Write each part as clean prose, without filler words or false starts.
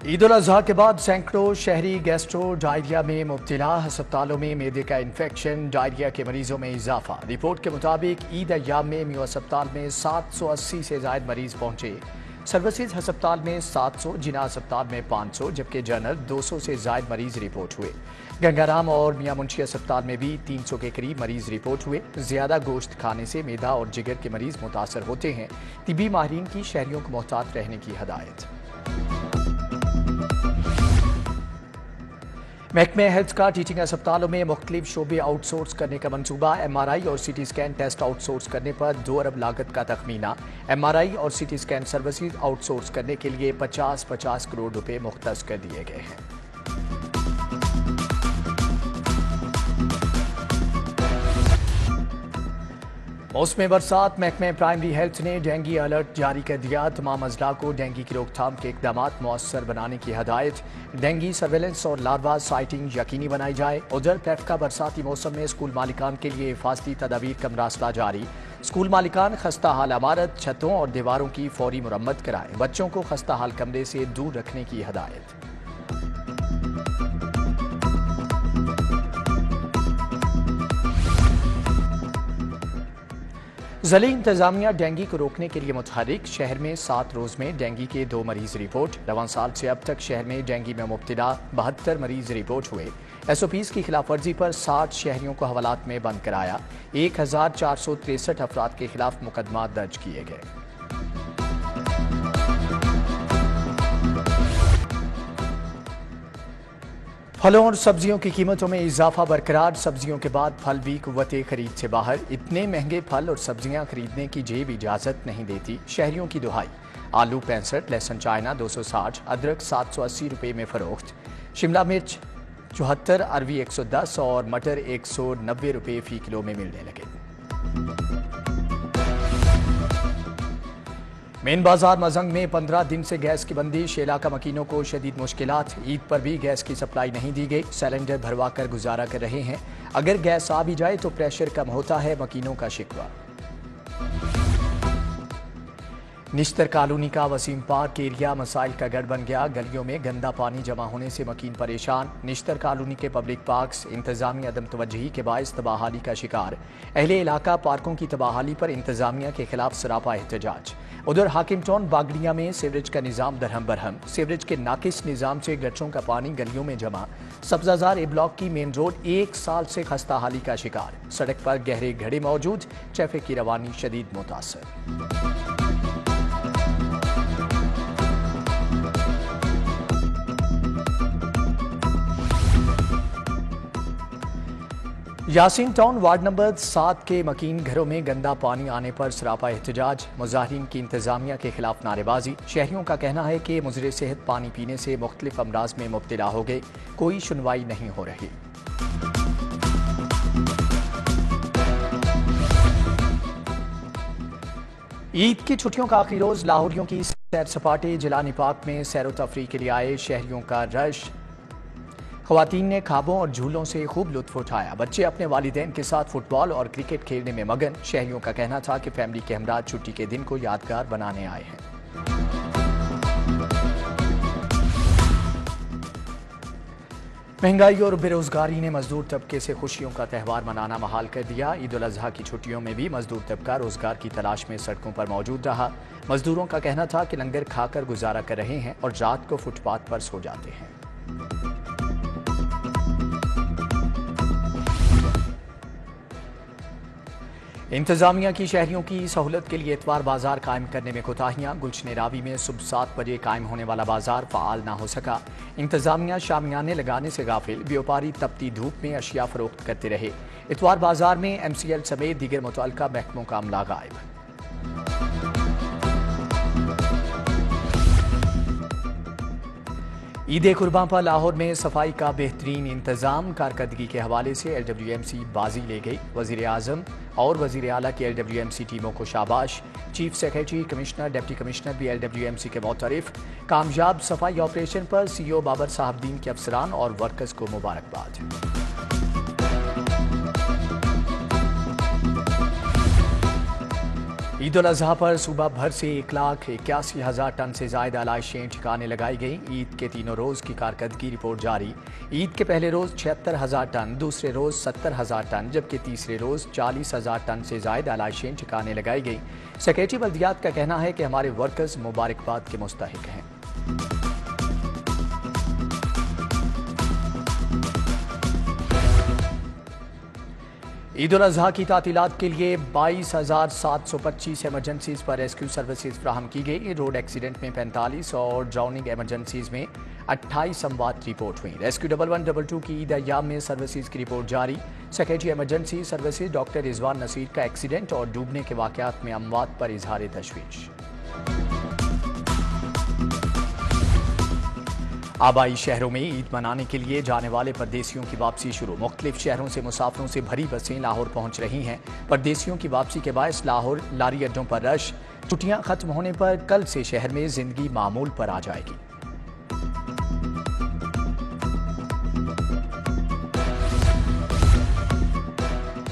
ईद उल अजहा के बाद सैकड़ों शहरी गैस्ट्रो डायरिया में मुब्तला। अस्पतालों में मेदे का इन्फेक्शन, डायरिया के मरीजों में इजाफा। रिपोर्ट के मुताबिक ईद अय्याम में म्यू अस्पताल में 780 से ज्यादा मरीज पहुंचे। सर्विसेज अस्पताल में 700, जिना अस्पताल में 500, जबकि जनरल 200 से ज्यादा मरीज रिपोर्ट हुए। गंगाराम और मियां मुंशी अस्पताल में भी 300 के करीब मरीज रिपोर्ट हुए। ज्यादा गोश्त खाने से मैदा और जिगर के मरीज मुतासर होते हैं। तिब्बी माहिरीन की शहरियों को मोहतात रहने की हदायत। महकमे हेल्थ का टीचिंग अस्पतालों में मुख्तलिफ शोबे आउटसोर्स करने का मंसूबा। MRI और CT स्कैन टेस्ट आउटसोर्स करने पर 2 अरब लागत का तखमीना। MRI और CT स्कैन सर्विसेज आउटसोर्स करने के लिए 50-50 करोड़ रुपए मुख्तस कर दिए गए हैं। मौसम बरसात, महकमे प्राइमरी हेल्थ ने डेंगू अलर्ट जारी कर दिया। तमाम अजला को डेंगू की रोकथाम के इकदाम मौसर बनाने की हदायत। डेंगू सर्वेलेंस और लार्वा साइटिंग यकीनी बनाई जाए। उधर पेफ का बरसाती मौसम में स्कूल मालिकान के लिए हिफाजती तदाबीर का मरासला जारी। स्कूल मालिकान खस्ता हाल इमारत, छतों और दीवारों की फौरी मुरम्मत कराएं। बच्चों को खस्ता हाल कमरे से दूर रखने की हदायत। ज़िली इंतजामिया डेंगू को रोकने के लिए मुतहरिक। शहर में 7 रोज में डेंगू के 2 मरीज रिपोर्ट। रवां साल से अब तक शहर में डेंगू में मुब्तला 72 मरीज रिपोर्ट हुए। SOPs की खिलाफ वर्जी पर 60 शहरियों को हवालात में बंद कराया। 1463 अफराद के खिलाफ मुकदमा दर्ज किए गए। फलों और सब्जियों की कीमतों में इजाफा बरकरार। सब्जियों के बाद फल भी कुव्वते खरीद से बाहर। इतने महंगे फल और सब्जियां खरीदने की जेब इजाजत नहीं देती, शहरियों की दुहाई। आलू 65, लहसुन चाइना 260, अदरक 780 रुपये में फरोख्त। शिमला मिर्च 74, अरवी 110 और मटर 190 रुपये फी किलो में मिलने लगे। मेन बाजार मजंग में 15 दिन से गैस की बंदिश। इलाका मकीनों को शदीद मुश्किलात। ईद पर भी गैस की सप्लाई नहीं दी गई। सिलेंडर भरवा कर गुजारा कर रहे हैं। अगर गैस आ भी जाए तो प्रेशर कम होता है, मकीनों का शिकवा। निश्तर कॉलोनी का वसीम पार्क एरिया मसाइल का गढ़ बन गया। गलियों में गंदा पानी जमा होने से मकीन परेशान। निश्तर कॉलोनी के पब्लिक पार्क्स इंतजामी अदम तवज्जुही के बायस तबाहाली का शिकार। अहले इलाका पार्कों की तबाहाली पर इंतजामिया के खिलाफ सरापा एहतजाज। उधर हाकिम टाउन बागड़िया में सीवरेज का निजाम दरहम बरहम। सीवरेज के नाकिस निजाम से गटरों का पानी गलियों में जमा। सब्जाजार ए ब्लॉक की मेन रोड 1 साल से खस्ता हाली का शिकार। सड़क पर गहरे गड्ढे मौजूद। ट्रैफिक की रवानी शदीद मुतासर। यासीन टाउन वार्ड नंबर 7 के मकीन घरों में गंदा पानी आने पर सरापा एहतजाज। मुजाहिरीन की इंतजामिया के खिलाफ नारेबाजी। शहरियों का कहना है कि मुजरे सेहत पानी पीने से मुख्तलिफ अमराज में मुब्तला हो गए, कोई सुनवाई नहीं हो रही। ईद की छुट्टियों का आखिरी रोज लाहौरियों की सैर सपाटे। जिलानी पार्क में सैर तफरी के लिए आए शहरियों का रश। ख्वातीन ने खाबों और झूलों से खूब लुत्फ उठाया। बच्चे अपने वालिदैन के साथ फुटबॉल और क्रिकेट खेलने में मगन। शहरियों का कहना था कि फैमिली के हमरा छुट्टी के दिन को यादगार बनाने आए हैं। महंगाई और बेरोजगारी ने मजदूर तबके से खुशियों का त्यौहार मनाना महाल कर दिया। ईद उल अजहा की छुट्टियों में भी मजदूर तबका रोजगार की तलाश में सड़कों पर मौजूद रहा। मजदूरों का कहना था कि लंगर खाकर गुजारा कर रहे हैं और रात को फुटपाथ पर सो जाते हैं। इंतजामिया की शहरियों की सहूलत के लिए इतवार बाजार कायम करने में कोताहियां। गुलशन रावी में सुबह 7 बजे कायम होने वाला बाजार फाल ना हो सका। इंतजामिया शामियाने लगाने से गाफिल। व्यापारी तपती धूप में अशिया फरोख्त करते रहे। इतवार बाजार में MCL समेत दीगर मुतल्लिका महकमों का अमला गायब। ईद कुर्बान पर लाहौर में सफाई का बेहतरीन इंतजाम। कारकर्दगी के हवाले से LWMC बाजी ले गई। वजीर आजम और वजीर आला की LWMC टीमों को शाबाश। Chief secretary, commissioner, deputy commissioner भी LWMC के मोतरिफ। कामयाब सफाई ऑपरेशन पर CEO बाबर साहबदीन के अफसरान और वर्कर्स को मुबारकबाद। ईद उल अजहा पर सूबा भर से 1,81,000 टन से ज्यादा अलाइशें ठिकाने लगाई गई। ईद के तीनों रोज की कारकर्दगी रिपोर्ट जारी। ईद के पहले रोज 76,000 टन, दूसरे रोज 70,000 टन, जबकि तीसरे रोज 40,000 टन से ज्यादा अलाइशें ठिकाने लगाई गई। सेक्रेटरी बल्दियात का कहना है कि हमारे वर्कर्स मुबारकबाद के मुस्तहिक हैं। ईद उल अजहा की तातीलात के लिए 22,725 एमरजेंसीज पर रेस्क्यू सर्विसेज फ्राहम की गई। रोड एक्सीडेंट में 45 और ड्राउनिंग एमरजेंसीज में 28 अमवात रिपोर्ट हुई। रेस्क्यू 1122 की ईद अय्याम में सर्विसेज की रिपोर्ट जारी। Secretary emergency services doctor Rizwan Naseer का एक्सीडेंट और डूबने के वाकयात में अमवात पर इजहार तशवीश। आबाई शहरों में ईद मनाने के लिए जाने वाले परदेसियों की वापसी शुरू। मुख्तलिफ शहरों से मुसाफिरों से भरी बसें लाहौर पहुंच रही हैं। परदेसियों की वापसी के बायस लाहौर लारी अड्डों पर रश। छुट्टियां खत्म होने पर कल से शहर में जिंदगी मामूल पर आ जाएगी।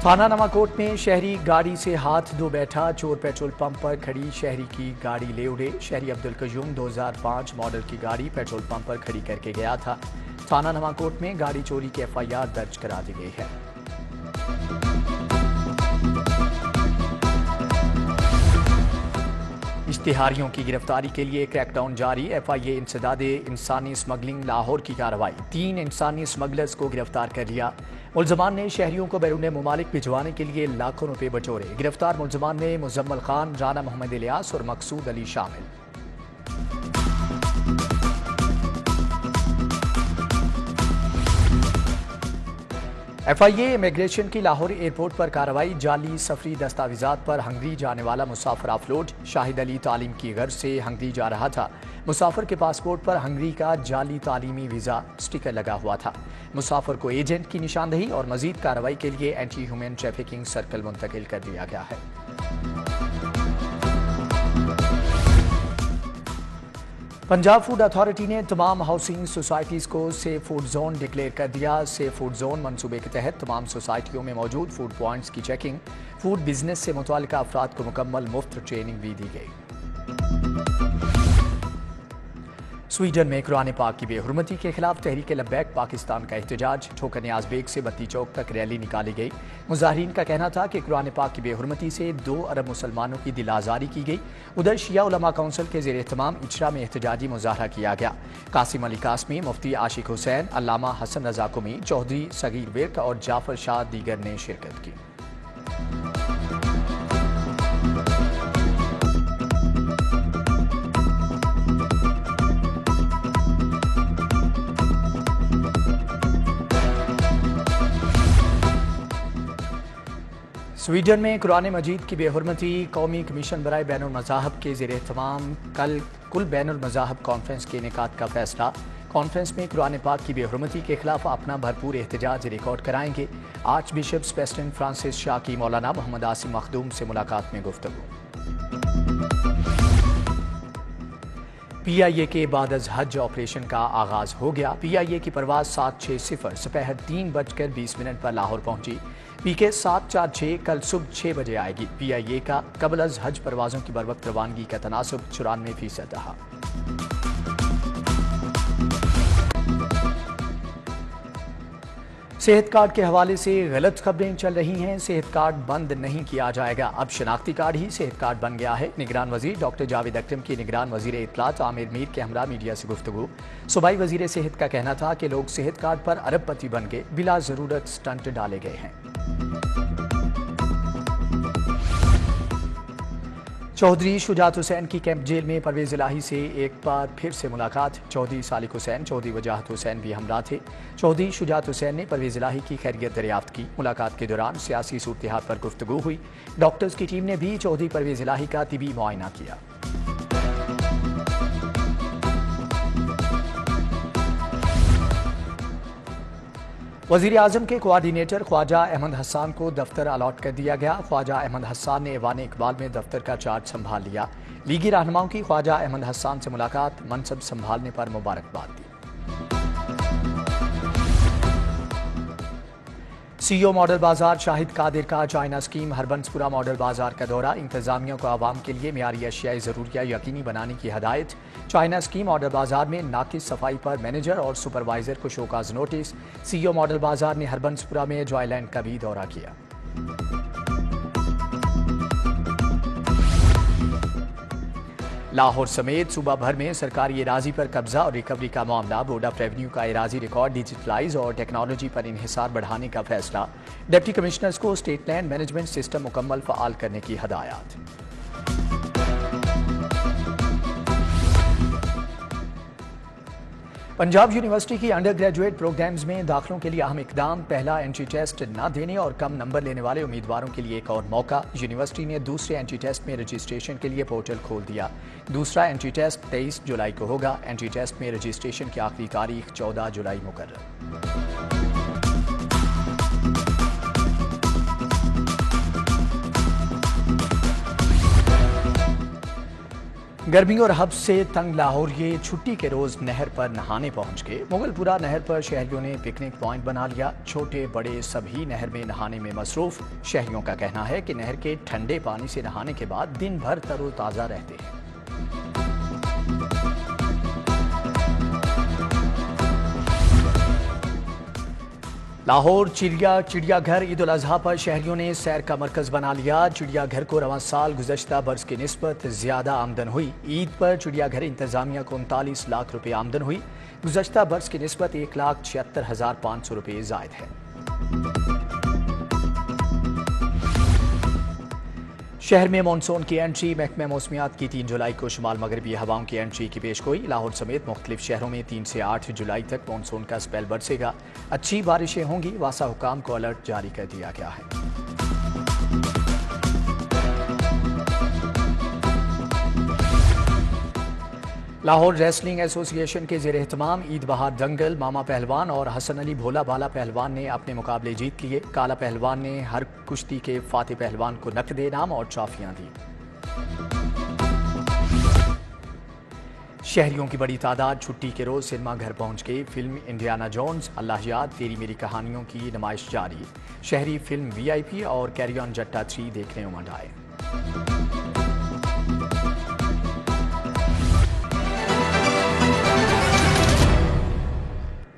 थाना नवाकोट में शहरी गाड़ी से हाथ धो बैठा, चोर पेट्रोल पंप पर खड़ी शहरी की गाड़ी ले उड़े। शहरी अब्दुल कयूम 2005 मॉडल की गाड़ी पेट्रोल पंप पर खड़ी करके गया था। थाना नवाकोट में गाड़ी चोरी की FIR दर्ज करा दी गई है। इश्तिहारियों की गिरफ्तारी के लिए क्रैकडाउन जारी। FIA इंसदादे इंसानी स्मगलिंग लाहौर की कार्रवाई। 3 इंसानी स्मगलर्स को गिरफ्तार कर लिया। मुलजमान ने शहरियों को बैरून मुमालिक भिजवाने के लिए लाखों रुपए बटोरे। गिरफ्तार मुलजमान में मुजम्मल खान, राना मोहम्मद इलियास और मकसूद अली शामिल। FIA इमिग्रेशन की लाहौर एयरपोर्ट पर कार्रवाई। जाली सफरी दस्तावेजात पर हंगरी जाने वाला मुसाफिर ऑफलोड। शाहिद अली तालीम की गर्ज से हंगरी जा रहा था। मुसाफिर के पासपोर्ट पर हंगरी का जाली तालीमी वीजा स्टिकर लगा हुआ था। मुसाफिर को एजेंट की निशानदही और मजीद कार्रवाई के लिए एंटी ह्यूमन ट्रैफिकिंग सर्कल मुंतकिल कर दिया गया है। पंजाब फूड अथॉरिटी ने तमाम हाउसिंग सोसाइटीज को सेफ फूड जोन डिक्लेयर कर दिया। सेफ फूड जोन मंसूबे के तहत तमाम सोसाइटियों में मौजूद फूड पॉइंट्स की चेकिंग, फूड बिजनेस से मुताल्लिका अफराद को मुकम्मल मुफ्त ट्रेनिंग भी दी गई। स्वीडन में कुरान पाक की बेहुरमती के खिलाफ तहरीक लब्बैक पाकिस्तान का एहतजाज। ठोकर नियाज बेग से बत्ती चौक तक रैली निकाली गई। मुजाहिरीन का कहना था कि कुरान पाक की बेहुरमती से 2 अरब मुसलमानों की दिल आज़ारी की गई। उधर शिया उलमा काउंसिल के ज़ेर एहतमाम इचरा में एहतजाजी मुजाहरा किया गया। कासिम अली कासमी, मुफ्ती आशिक हुसैन, अल्लामा हसन रजा कुमी, चौधरी सगीर विर्क और जाफर शाह दीगर ने शिरकत की। स्वीडन में कुरान मजीद की बेहुरमती, कौमी कमीशन बराए बैनुल मज़ाहब के ज़ेर एहतमाम कल कुल बैनुल मज़ाहब कॉन्फ्रेंस के इनेकाद का फैसला। कॉन्फ्रेंस में कुरान पाक की बेहुरमती के खिलाफ अपना भरपूर एहतजाज रिकॉर्ड कराएंगे। Archbishops president Francis Shah की मौलाना मोहम्मद आसिम मखदूम से मुलाकात में गुफ्तगू। PIA के बाद अज हज ऑपरेशन का आगाज हो गया। PIA की परवाज 760 सपहर 3:20 पर लाहौर पहुंची। PK 746 कल सुबह 6 बजे आएगी। PIA का कबल अज हज परवाजों की बरवक्त रवानगी का तनासुब 94% रहा। सेहत कार्ड के हवाले से गलत खबरें चल रही हैं। सेहत कार्ड बंद नहीं किया जाएगा, अब शनाख्ती कार्ड ही सेहत कार्ड बन गया है। निगरान वजीर डॉक्टर जावेद अकरम की निगरान वजीर इत्तलात आमिर मीर के हमरा मीडिया से गुफ्तगू। सूबाई वजीर सेहत का कहना था कि लोग सेहत कार्ड पर अरबपति बन गए, बिला जरूरत स्टंट डाले गए हैं। चौधरी शुजात हुसैन की कैंप जेल में परवेज इलाही से एक बार फिर से मुलाकात। चौधरी सालिक हुसैन, चौधरी वजाहत हुसैन भी हमरा थे। चौधरी शुजात हुसैन ने परवेज इलाही की खैरियत दरियाफ्त की। मुलाकात के दौरान सियासी सूरत-ए-हाल पर गुफ्तगू हुई। डॉक्टर्स की टीम ने भी चौधरी परवेज इलाही का तिबी मुआयना किया। वज़ीर आज़म के कोआर्डिनेटर ख्वाजा अहमद हसन को दफ्तर अलॉट कर दिया गया। ख्वाजा अहमद हसन ने ऐवान इकबाल में दफ्तर का चार्ज संभाल लिया। लीगी रहनुमाओं की ख्वाजा अहमद हसन से मुलाकात, मनसब संभालने पर मुबारकबाद दी। सीईओ मॉडल बाजार शाहिद कादिर का चाइना स्कीम हरबंसपुरा मॉडल बाजार का दौरा। इंतजामिया को आवाम के लिए मियारी अशियाई ज़रूरिया यकीनी बनाने की हदायत। चाइना स्कीम मॉडल बाजार में नाकिस सफाई पर मैनेजर और सुपरवाइजर को शोकाज नोटिस। सीईओ मॉडल बाजार ने हरबंसपुरा में जॉयलैंड का भी दौरा किया। लाहौर समेत सूबा भर में सरकारी एराजी पर कब्जा और रिकवरी का मामला। बोर्ड ऑफ रेवेन्यू का एराजी रिकॉर्ड डिजिटलाइज और टेक्नोलॉजी पर इन्हिसार बढ़ाने का फैसला। डिप्टी कमिश्नर्स को स्टेट लैंड मैनेजमेंट सिस्टम मुकम्मल फ़आल करने की हदायत। पंजाब यूनिवर्सिटी की अंडर ग्रेजुएट प्रोग्राम्स में दाखिलों के लिए अहम इकदाम। पहला एंट्री टेस्ट न देने और कम नंबर लेने वाले उम्मीदवारों के लिए एक और मौका। यूनिवर्सिटी ने दूसरे एंट्री टेस्ट में रजिस्ट्रेशन के लिए पोर्टल खोल दिया। दूसरा एंट्री टेस्ट 23 जुलाई को होगा। एंट्री टेस्ट में रजिस्ट्रेशन की आखिरी तारीख 14 जुलाई मुकर्रर। गर्मी और हब्स से तंग लाहौरिये छुट्टी के रोज नहर पर नहाने पहुंच गए। मुगलपुरा नहर पर शहरियों ने पिकनिक पॉइंट बना लिया। छोटे बड़े सभी नहर में नहाने में मसरूफ। शहरियों का कहना है कि नहर के ठंडे पानी से नहाने के बाद दिन भर तरोताज़ा रहते हैं। लाहौर चिड़ियाघर ईद उल अजहा पर शहरियों ने सैर का मरकज बना लिया। चिड़ियाघर को रवां साल गुज़श्ता बरस की निस्बत ज्यादा आमदन हुई। ईद पर चिड़ियाघर इंतजामिया को 39 लाख रुपए आमदन हुई। गुज़श्ता बरस की निस्बत 1,76,500 रुपए जायद है। शहर में मानसून की एंट्री। महकमा मौसमियात की 3 जुलाई को शुमाल मगरबी हवाओं की एंट्री की पेशगोई। लाहौर समेत मुख्तलिफ शहरों में 3 से 8 जुलाई तक मानसून का स्पेल बरसेगा। अच्छी बारिशें होंगी। वासा हुकाम को अलर्ट जारी कर दिया गया है। लाहौर रेसलिंग एसोसिएशन के ज़ेर एहतमाम ईद बहार दंगल। मामा पहलवान और हसन अली भोला बाला पहलवान ने अपने मुकाबले जीत लिए। काला पहलवान ने हर कुश्ती के फातेह पहलवान को नकद इनाम और ट्रॉफियां दी। शहरियों की बड़ी तादाद छुट्टी के रोज सिनेमा घर पहुंच गई। फिल्म इंडियाना जोन्स, अल्लाह याद, तेरी मेरी कहानियों की नुमाइश जारी। शहरी फिल्म VIP और कैरी ऑन जट्टा 3 देखने उमड़ आए।